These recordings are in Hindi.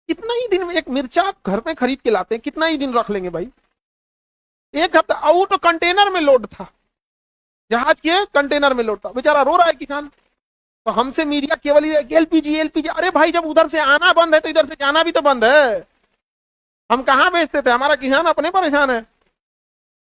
कितना ही दिन में एक मिर्चा आप घर में खरीद के लाते हैं, कितना ही दिन रख लेंगे भाई? एक हफ्ता। वो तो कंटेनर में लोड था, जहाज के कंटेनर में लोड था, बेचारा रो रहा है किसान। तो हमसे मीडिया केवल एलपीजी एलपीजी, अरे भाई जब उधर से आना बंद है तो इधर से जाना भी तो बंद है। हम कहां बेचते थे? हमारा किसान अपने परेशान है।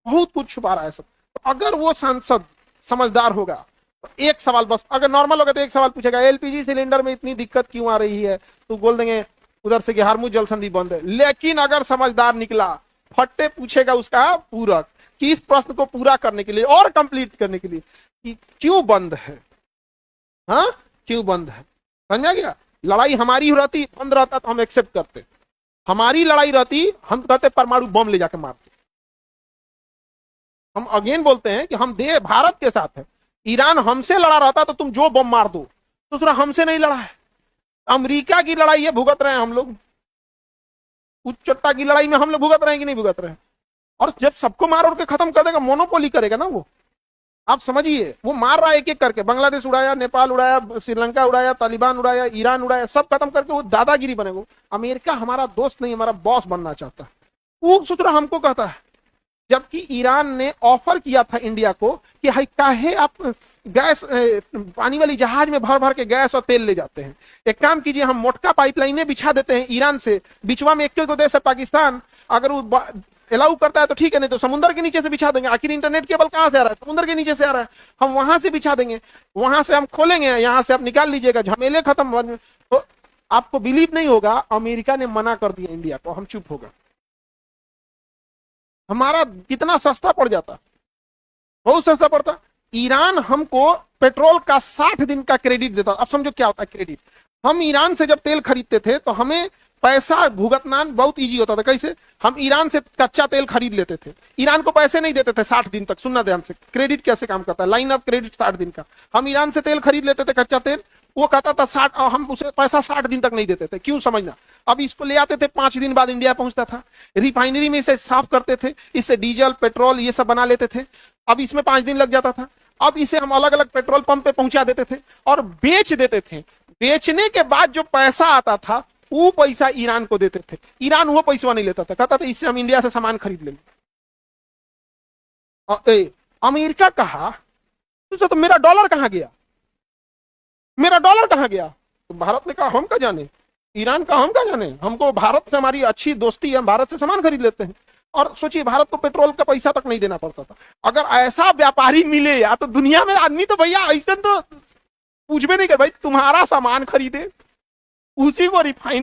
बहुत कुछ छुपा रहा है सब। तो अगर वो सांसद समझदार होगा तो एक सवाल बस, अगर नॉर्मल होगा तो एक सवाल पूछेगा, एलपीजी सिलेंडर में इतनी दिक्कत क्यों आ रही है? तो बोल देंगे उधर से कि हार्मुज जलसंधि बंद है। लेकिन अगर समझदार निकला, फट्टे पूछेगा उसका पूरक कि इस प्रश्न को पूरा करने के लिए और कंप्लीट करने के लिए कि क्यों बंद है, हाँ क्यों बंद है, समझा गया? लड़ाई हमारी हो रहती, बंद रहता तो हम एक्सेप्ट करते। हमारी लड़ाई रहती, हम कहते परमाणु बम ले जाकर मारते। हम अगेन बोलते हैं कि हम दे भारत के साथ है। ईरान हमसे लड़ा रहता तो तुम जो बम मार दो, दूसरा हमसे नहीं लड़ा है। अमेरिका की लड़ाई है, भुगत रहे हैं हम लोग। उच्चट्टा की लड़ाई में हम लोग भुगत रहे हैं कि नहीं भुगत रहे हैं? और जब सबको मार और के खत्म कर देगा, मोनोपोली करेगा ना वो। आप समझिए, वो मार रहा है एक एक करके, बांग्लादेश उड़ाया, नेपाल उड़ाया, श्रीलंका उड़ाया, तालिबान उड़ाया, ईरान उड़ाया, सब खत्म करके वो दादागिरी बनेगा। अमेरिका हमारा दोस्त नहीं, हमारा बॉस बनना चाहता है। वो सोच रहा हमको कहता है, जबकि ईरान ने ऑफर किया था इंडिया को कि हाई काहे आप गैस पानी वाली जहाज में भर भर के गैस और तेल ले जाते हैं, एक काम कीजिए, हम मोटका पाइपलाइनें बिछा देते हैं ईरान से, बिचवा में एक को देश है पाकिस्तान, अगर वो अलाउ करता है तो ठीक है, नहीं तो समुद्र के नीचे से बिछा देंगे। आखिर इंटरनेट केबल कहां से आ रहा है? समुद्र के नीचे से आ रहा है। हम वहां से बिछा देंगे, वहां से हम खोलेंगे, यहां से आप निकाल लीजिएगा, झमेले खत्म। तो आपको बिलीव नहीं होगा, अमेरिका ने मना कर दिया इंडिया को, हम चुप होगा। हमारा कितना सस्ता पड़ जाता, बहुत सस्ता पड़ता। ईरान हमको पेट्रोल का 60 दिन का क्रेडिट देता। अब समझो क्या होता है क्रेडिट। हम ईरान से जब तेल खरीदते थे तो हमें पैसा भुगतना बहुत इजी होता था। कैसे? हम ईरान से कच्चा तेल खरीद लेते थे, ईरान को पैसे नहीं देते थे 60 दिन तक। सुनना ध्यान से, क्रेडिट कैसे काम करता है, लाइन ऑफ क्रेडिट 60 दिन का। हम ईरान से तेल खरीद लेते थे कच्चा तेल, वो कहता था 60, हम उसे पैसा 60 दिन तक नहीं देते थे। क्यों? समझना। अब इसको ले आते थे, 5 दिन बाद इंडिया पहुंचता था, रिफाइनरी में इसे साफ करते थे, इससे डीजल पेट्रोल ये सब बना लेते थे। अब इसमें 5 दिन लग जाता था। अब इसे हम अलग अलग पेट्रोल पंप पे पहुंचा देते थे और बेच देते थे। बेचने के बाद जो पैसा आता था वो पैसा ईरान को देते थे। ईरान वो पैसा नहीं लेता था, कहता था इससे हम इंडिया से सामान खरीद लेंगे। अमेरिका कहा तो मेरा डॉलर कहां गया, मेरा डॉलर कहां गया? तो भारत ने कहा हम क्या जाने, ईरान का हम क्या जाने, हमको भारत से हमारी अच्छी दोस्ती है, हम भारत से सामान खरीद लेते हैं। और सोचिए, भारत को पेट्रोल का पैसा तक नहीं देना पड़ता था। अगर ऐसा व्यापारी मिले या तो दुनिया में आदमी तो भैया ऐसा तो पूछ भी नहीं कर, भाई तुम्हारा सामान खरीदे, उसी को रिफाइन